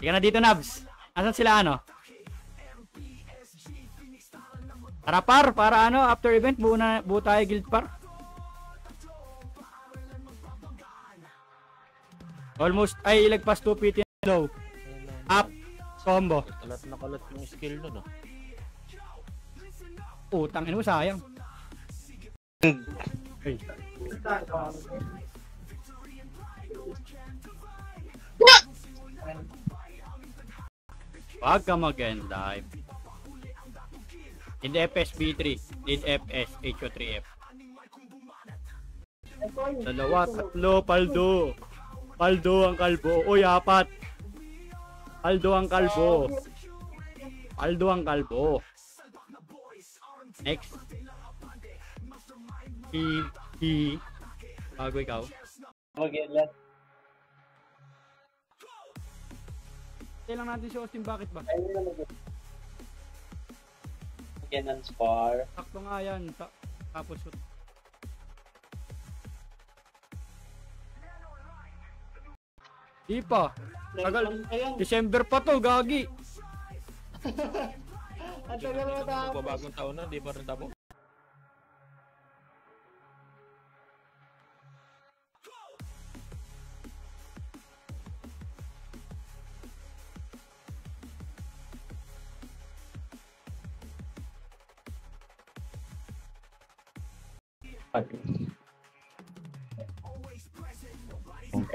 Hindi ka na dito, Nabs. Asan sila ano? Tara par, para ano, after event, buo tayo guild par. Almost, ay ilagpas 2 PT low. Up, combo. Kalat na kalat yung skill nun, Tangin mo, sayang. Hey. Wag ka mag-end-dive. Need FS B3. Need FS HO3F. Dalawa, tatlo, Paldo. Paldo ang kalbo. Uy, apat. Paldo ang kalbo. Paldo ang kalbo. Next. Bago ikaw. Mag-end. Kaya lang natin si Austin, bakit ba? Again, spar. Sakto nga yan. Tapos shoot. Di pa. Tagal. December pa to, gagi. Ang tagal mo tapos. Magbabagong taon na, di pa rin tapos.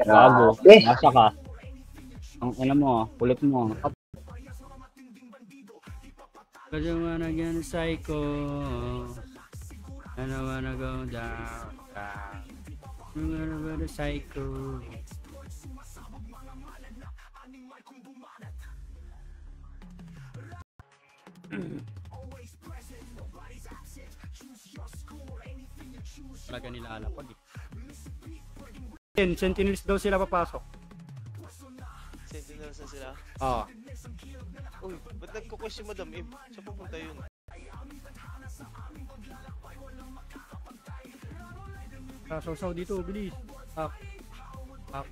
Bago. Nasa ka. Ang ina mo, kulit mo. Cause you wanna get a psycho. And I wanna go down. You wanna go to psycho. Talaga nila alapag eh. Sentinels daw sila papasok. Sentinels na sila? Oo. Uy, ba't nagkukwest si Madam Eve? Saan pupunta yun? Sasaw dito, bilis. Up. Up.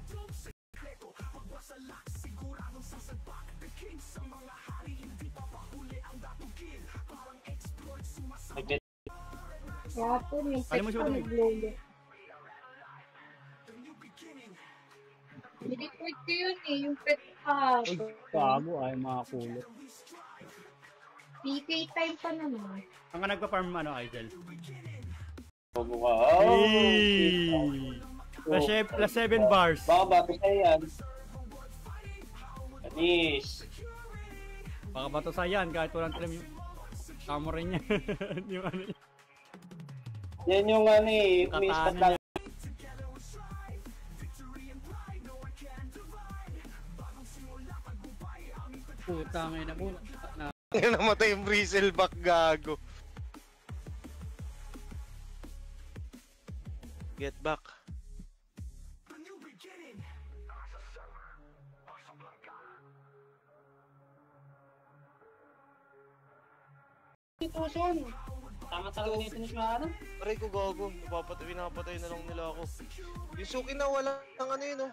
Kaya po, may Kaya mo sex siya pa madami. naglolo. Nireport ko yun eh, yung pet Uy, bago ay mga kulot. PK time pa naman. Ang ka nagpa-farm ano, Idol? Wow. Hey! Plus 7 bars. Baka bato sa'yo yan. Anis. Baka bato sa yan, kahit walang trim yung samurai niya. Yung ano niya. Yan yung ano eh. Katana Umispat niya. lang. Putang ina mo. Namatay yung bristleback, gago. Get back. Institution. Tama talaga nito ni Shara. Aray ko, gago. Pinapatay na lang nila ako. Yung Suki na wala ng ano yun, oh.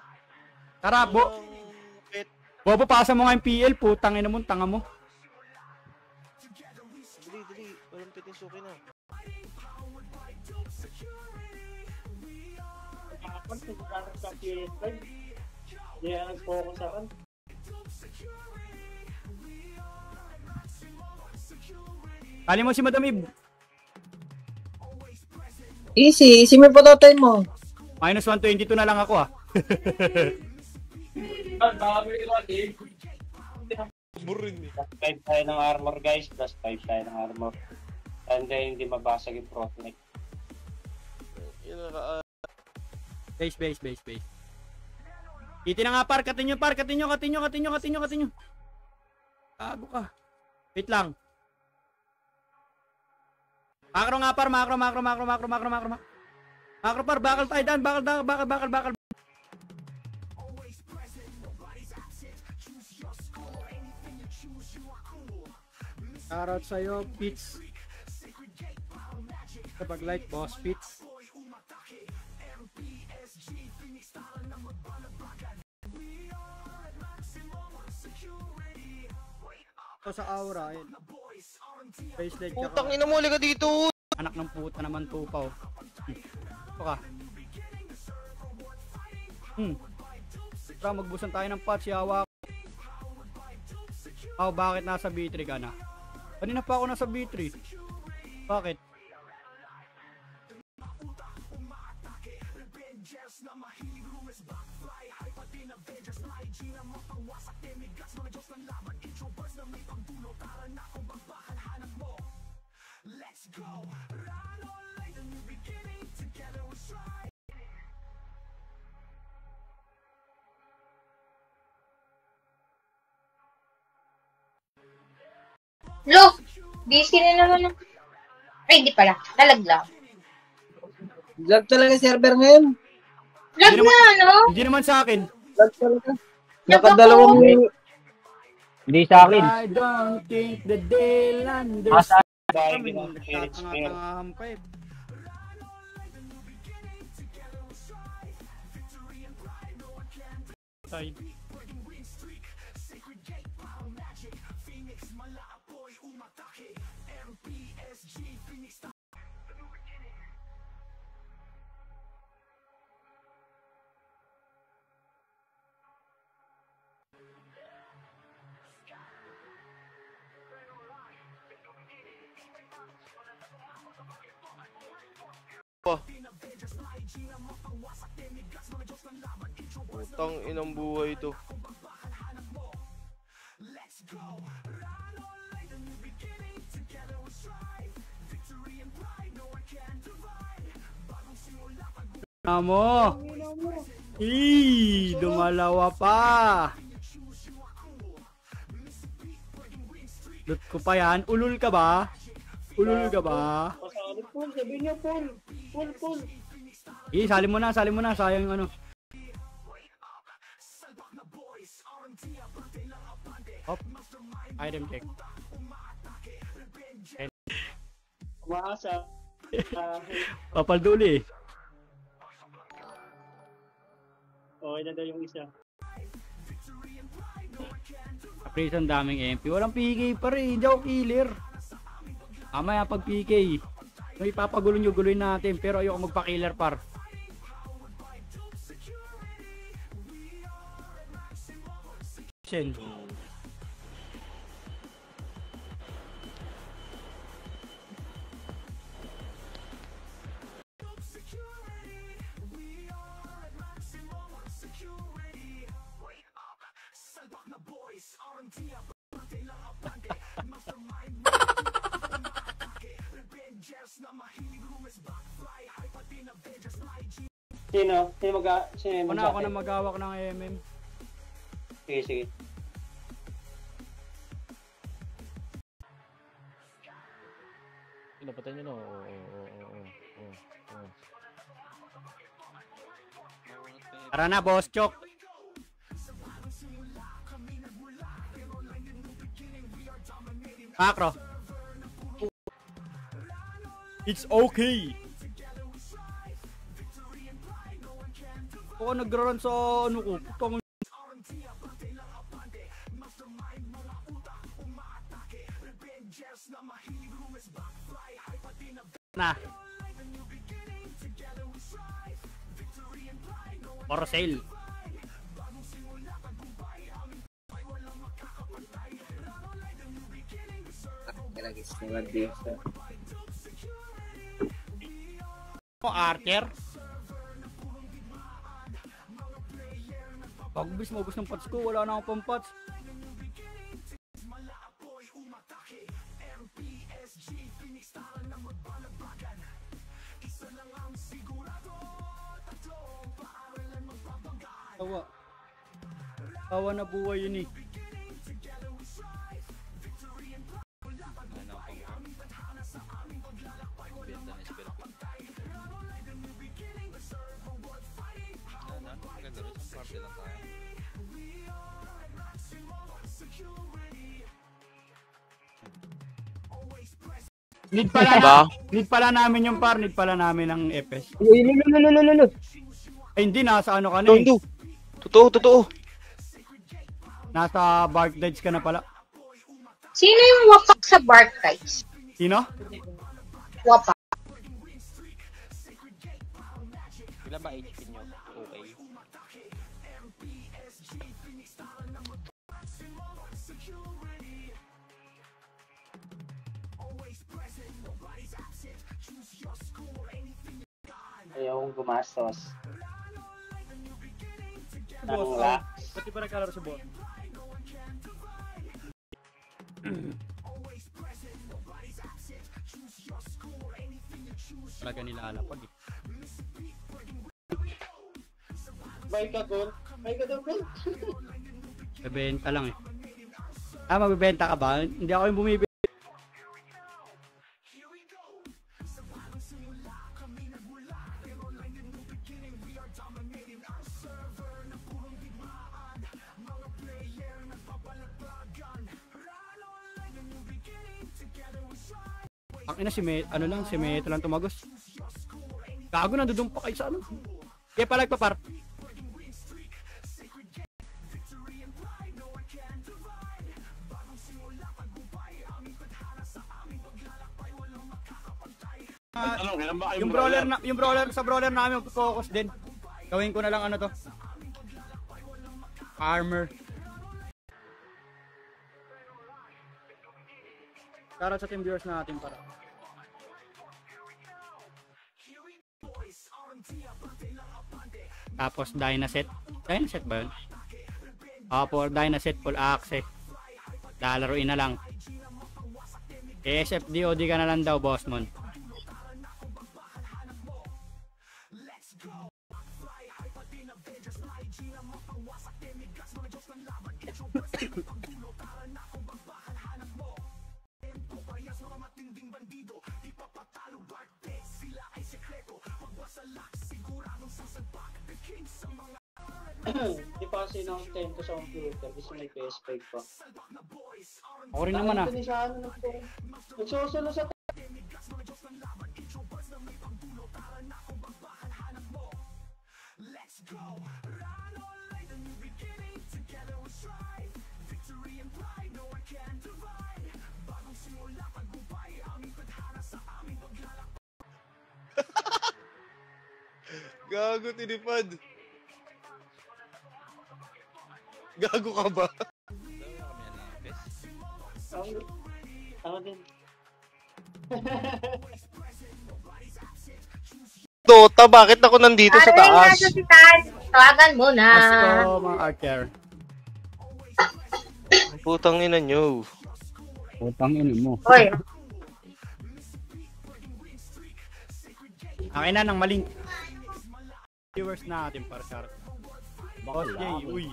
Tara, Walang pet. Bobo, pasa mo nga yung PL, putang ina mo, tanga mo. Dali. Walang pet yung Suki na. Kapag nagkakaroon sa PS5, yan ang focus sa kan. Kali mo si Madam Eve. Easy mo yung patotay mo. Minus 122 na lang ako ah. Burin eh. Plus 5 tayo ng armor guys, plus 5 tayo ng armor. Tanda hindi mabasag yung Protect. Yun na Base. Iti na nga par, katinyo. Tago ka. Wait lang. Makro nga par, makro. Makro par, bakal tayo daan, bakal. Shoutout sa'yo, Pits. Kapag like, boss Pits. Ito sa aura, ayun. Bracelet Putang tsaka ina mo, liga dito. anak ng puta naman tupaw. Ito ka. Tara, magbusan tayo ng patch, yawa. Bakit nasa B3 ka na? Kanina pa ako nasa B3. Bakit? Lo! Busy na naman ng... Ay, di pala. Nalaglag. Lag talaga server ngayon. Lag Hindi na, no? Hindi naman sa akin. Lag talaga. Nakadalawang... Hindi sa akin. I don't think the they'll understand. Dahil Kami, Spirit Spear. nagtatanga-tangahan pa eh. Side. Putang inang buhay to. Mo. Dumalawa pa. Lut ko pa yan. Ulul ka ba? Ulul ka ba? Pasali pool, sabi niya pool. Pool. Sali mo na, sayang ano. Hop. Item check. Umaasa. Papalduli. Okay na daw yung isa. Appraise ang daming MP. Walang PK pa rin. Hindi ako killer. Mamaya pag PK. May ipapagulo nyo, guloy natin. Pero ayoko magpa-killer par. Shen. Sino? Sino yung Ako na maghawak ng MM. Sige. Pinapatay nyo na. Tara na, boss Chok. Macro. It's okay. Ako nagra-run sa ano ko. Putang na. For sale. Archer. Pagbis maubos ng pots ko, wala na akong pang-pots. Tawa na buhay yun eh. Need pala namin yung par, need pala namin ng FS. Ay hindi, nasa ano ka na eh. Totoo. Nasa Bark Dides ka na pala. Sino yung wapak sa bark guys? Sino? Wapak. Ilan ba HP nyo? Okay. Ayaw kong gumastos. Boss, Ang lax. ba't di ba nagkalaro sa boss? Talaga nila alapag eh. Buy ka, Gol. Buy ka daw, Gol. Bebenta lang eh. Magbebenta ka ba? Hindi ako yung bumibili. Ang ina si Meto lang tumagos. Gago na dudong pa kayo sa ano. Kaya pala nagpapar. Yung brawler namin focus din. Gawin ko na lang ano to. Armor. Para sa team viewers natin para. Tapos Dynaset. Dynaset ba yun? For Dynaset full access. Lalaruin na lang. SFDOD ka na lang daw, boss mon. Hindi pa kasi nakatento sa computer. Gusto may PS5 pa. Ako rin naman ah. Nagsusulo sa Gago, tinipad. Gago ka ba? Tama din. Dota, bakit ako nandito sa taas? Nasa si Tan. Tawagan mo na. Asko mga archer. Putang ina nyo. Putang ina mo. Hoy. Akin na ng maling viewers natin para sa Boss Jay, uy.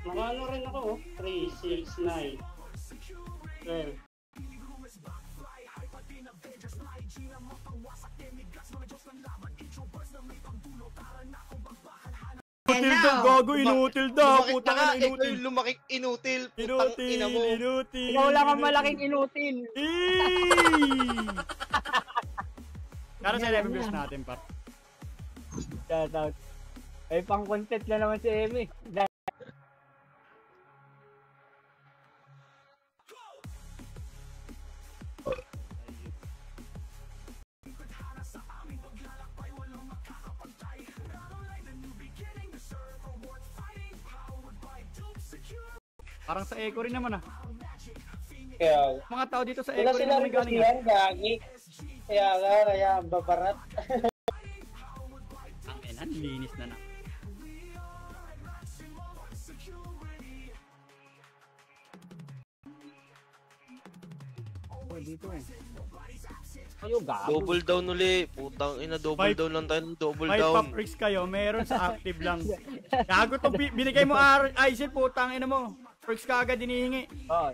Nakano rin ako, 3, 6, 9. 12. Inutil daw, gago, inutil daw. Lumakit Putang ka, ina, ikaw inutil. yung lumakik inutil. Putang Inutil, ina mo. inutil. Ikaw lang ang inutil. malaking inutil. Para sa 11 viewers natin, par. Shout out. Ay, pang content na naman si Emi. Parang sa echo rin naman ah. Kaya, Mga tao dito sa wala echo rin sila naman rin kasi galing ah. yan, gagi. Kaya babarat. Ang ina, linis na na. Oh, dito eh. Kayo gago. Double down uli. Putang ina, double Five- down lang tayo. Double 5 down. pa-freaks kayo, meron sa active lang. Gago to, binigay mo ISIL, putang ina mo. Freaks ka agad dinihingi. Oh.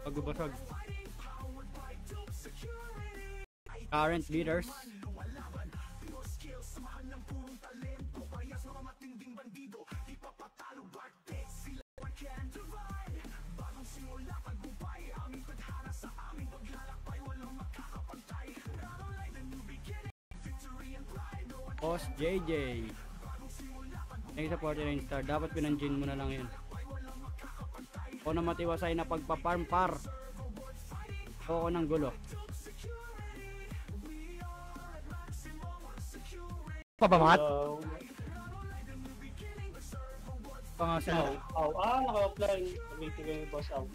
Pagbabasag. Current leaders. Boss JJ. Thank you sa 49 star. Dapat pinanjin mo na lang yun. Ako na matiwasay na pagpaparmpar. Ako ng gulo. Pabamat? Hello. Pangasal. Naka-offline. Meeting ko yung boss out.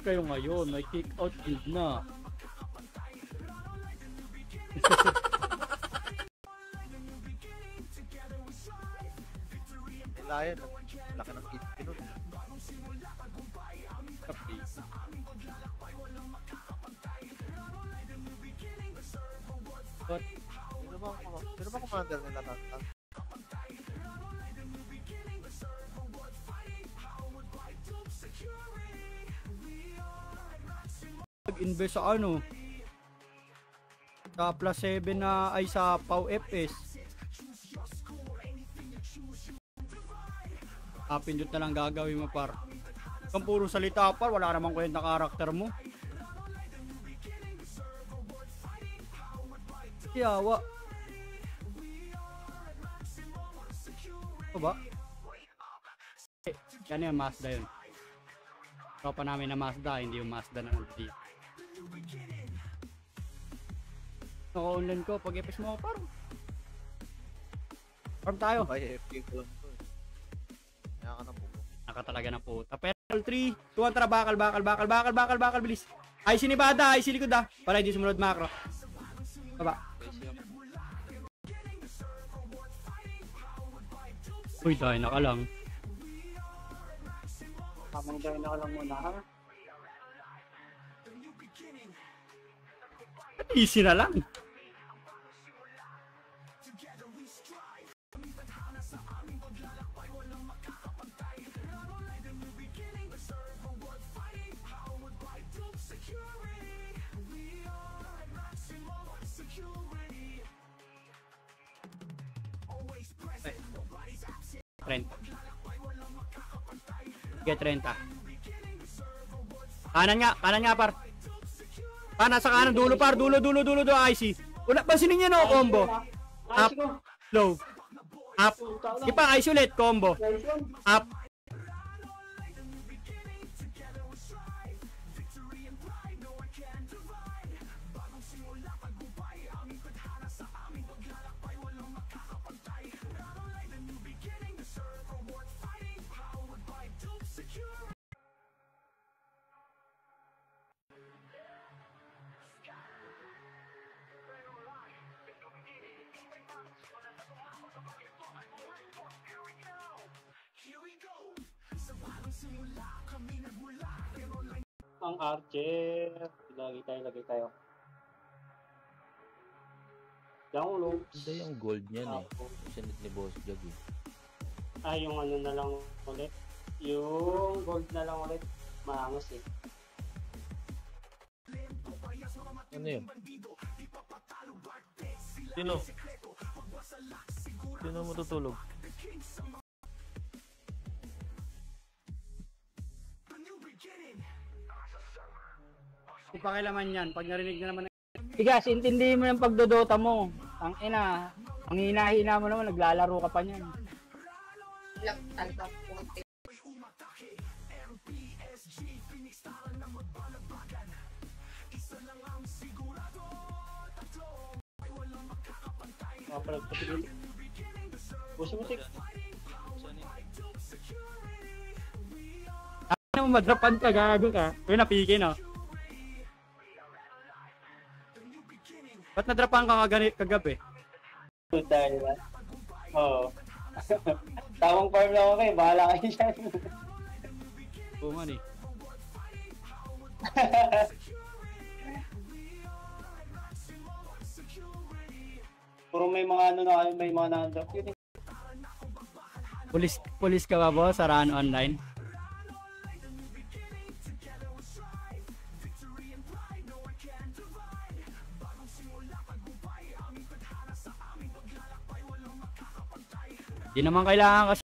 Kayo ngayon, may kick out field na. Lion. Laki ng kit. Pinun. But, Sino ba commander nila Tantan? nag-invest sa ano? Sa plus 7 na ay sa PAW FS. Pindot na lang gagawin mo par. Kung puro salita par, wala namang kwenta karakter mo. Yawa. Ito ba? Yan yung Mazda yun. Tropa namin na Mazda, hindi yung Mazda na nandito. Naka-online ko, pag epis mo ako par. Farm tayo. Ay, FP ko lang to. Kaya ka na po. Naka talaga na po. Tapel 3, tuwan tara, bakal, bilis. Ay sinibada, ay silikod ah. Para hindi sumunod macro. Baba. Uy, dahil naka lang. Tamang dahil na lang muna ha. Easy na lang. Ay. 30. Get 30. Kanan nga par. Nasa kanan, dulo par, dulo, IC. Una, pansinin niyo no, combo. Up, low. Up. Ipa, IC ulit, combo. Up. Ang Archer. Lagay tayo. Download. Hindi yung gold niyan eh. Sinit ni Boss Jag eh. Yung ano na lang ulit. Yung gold na lang ulit. Maangas eh. Ano yun? Sino matutulog? Ipakilaman yan, pag narinig na naman. Tigas, intindihin mo yung pagdodota mo. Ang ina, ang hina-hina mo naman, naglalaro ka pa niyan. Talpa, puti. Makapalag pa dito. Puso mo, Tik. Ano mo, madrapan ka, gago ka. Uy, napiki, no? Ba't nadrapan ka kagabi? Dahil na. Oo. Tamang farm lang ako kayo. Bahala kayo dyan. Oo man eh. Puro may mga ano na kayo. May mga nandap. Yun eh. Pulis ka ba, boss? Saraan online? Di naman kailangan kasi.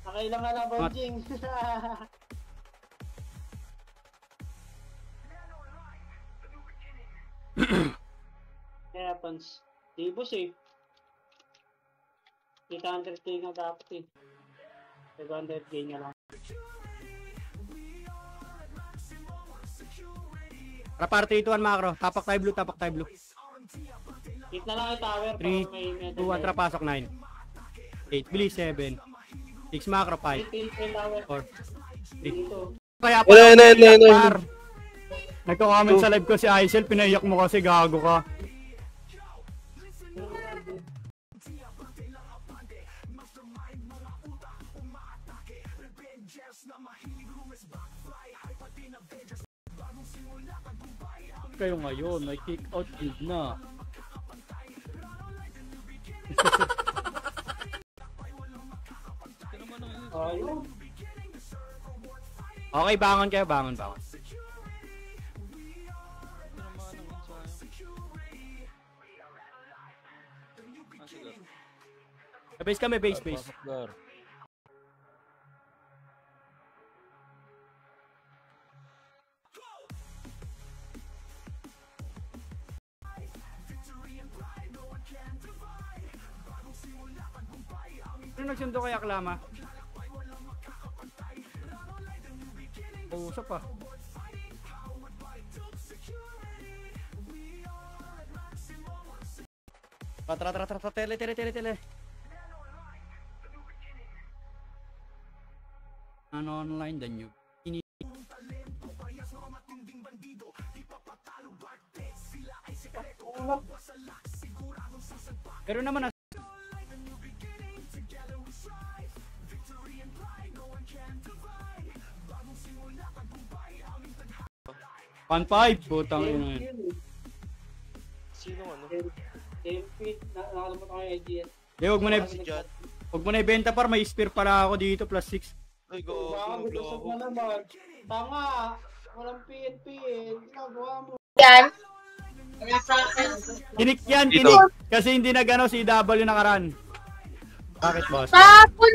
Nakailangan na bouncing. Kaya pans. Di boss eh. 800k nga dapat eh. 500k na lang. Para party ito macro. Tapak tayo blue, tapak tayo blue. Hit na lang yung tower. 3, 2, 1, trapasok 9. 8, bilis 7. 6 macro 5. 4. 3. Kaya pa par. Nagko-comment sa live ko si Aisel, pinaiyak mo kasi gago ka. Kayo ngayon, may kick out field na. Ayun. Okay, bangon kayo, bangon. Base kami, base. Pasok Gar. Ano nagsundo kay Aklama? Usap pa. Tara, tele. Ano online dan you? Ini. Pero naman 1-5, putang ina yan. Sino ano? MP, nakalimutan ko yung idea. Huwag mo na ibenta par, may spear pala ako dito, plus 6. Ay, go. Bakit gusto mo naman? Tanga! Walang PNP eh. Ginagawa mo. Yan. Kinik yan, Dito. kinik. Kasi hindi nagano si W nakaran. Bakit, boss? Tapon.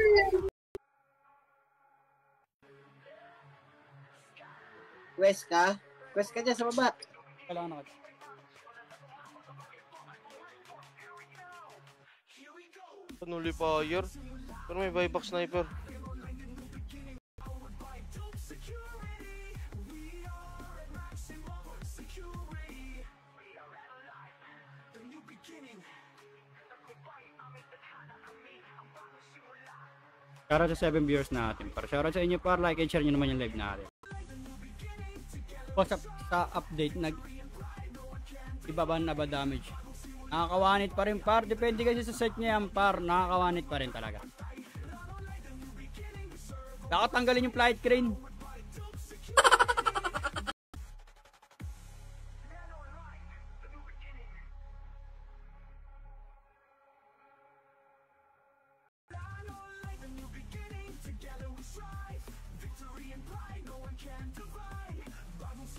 Quest ka? Quest ka dyan sa baba. Kailangan na. Panuli fire. Pero may buyback sniper. Shoutout sa 7 viewers natin. Para shoutout sa inyo par, like and share nyo naman yung live natin. O sa update, ibaba na ba damage? Nakakawanit pa rin par, depende kasi sa set niya yan par, nakakawanit pa rin talaga. Nakatanggalin yung flight crane.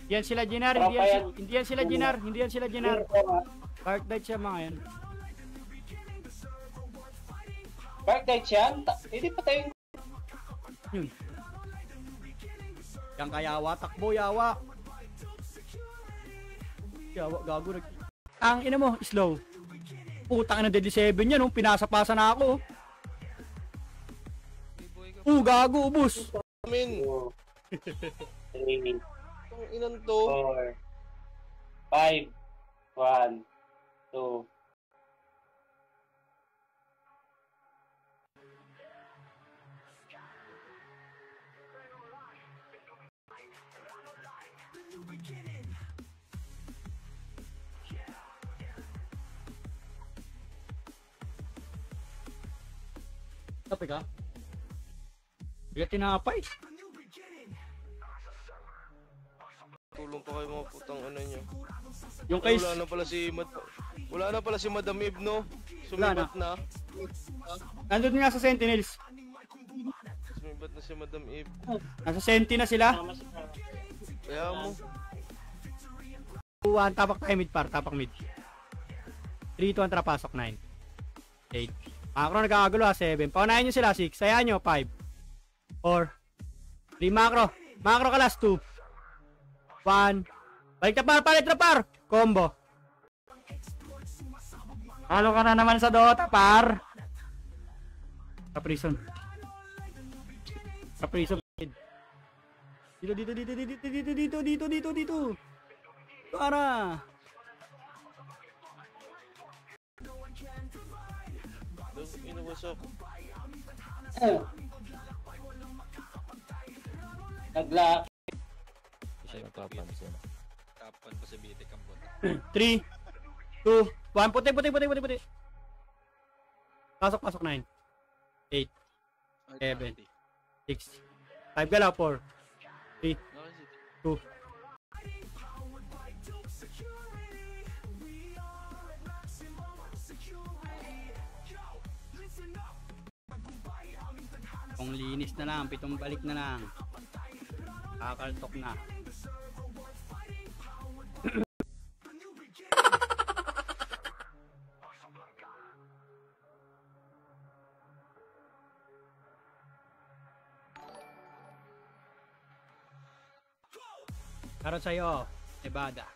Hindi yan sila Ginar, hindi yan sila Ginar. Dark Knight siya mga yan. Dark Knight yan? Hindi pa tayo Yun. Yan ka yawa, takbo yawa. Yawa, gago. Ang ina mo, slow. Putang ina, deadly 7 yan, pinasa-pasa na ako. Gago, ubus. Amin. 2, 3, Ang inan to. 4, 5, 1, 2. Kape ka? Bigat tinapay. Tulong pa kayo mga putang ano nyo. Yung kay... Wala na pala si Madam Eve, no? Sumibat na. Nandun nga sa Sentinels. Sumibat na si Madam Eve. Nasa Senti na sila. Kaya mo. Tapak tayo mid par, tapak mid. 3, 2, 1, trapasok, 9. 8. Macro nagkakagulo ha, 7. Paunahin nyo sila, 6. Sayaan nyo, 5. 4. 3 macro. Macro ka last, 2. 1. Balik na par, palit na par. Combo. Halo ka na naman sa Dota, par. Kaprison. Kaprison. Dito. Para. Inubusok. Nagla. Siya nagpapansin. 3, 2, 1. Puti. Pasok, 9. 8. 7. 6. 5 galaw, 4. 3. 2. Kung linis na lang, 7 balik na lang. Kakaltok na. Para sa'yo, Nevada.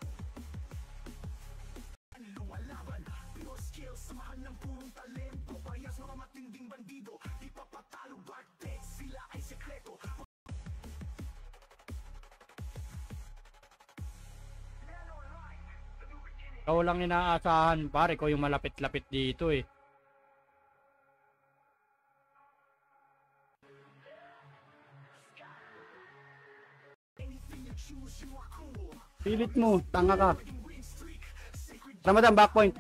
Ikaw lang inaasahan, pare ko yung malapit-lapit dito eh. Pilit mo, tanga ka. Ramadan, back point.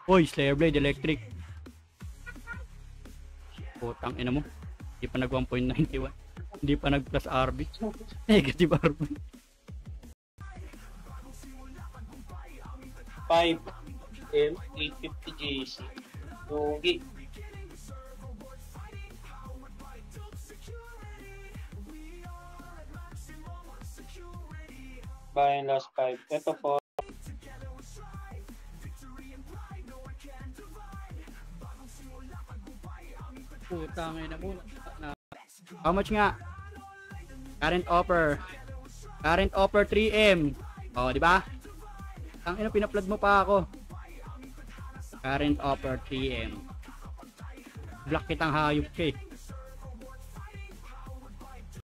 Uy, Slayer Blade Electric. Putang ina mo. Hindi pa nag 1.91. Hindi pa nag plus RB. Negative RB. 5 M 850 JC. Yogi. Buy and last 5. Ito po. Putang ina mo. How much nga? Current offer. Current offer 3M. Oh, di ba? Ang ina pina-flood mo pa ako. Current offer 3M. Block kitang hayop ka eh.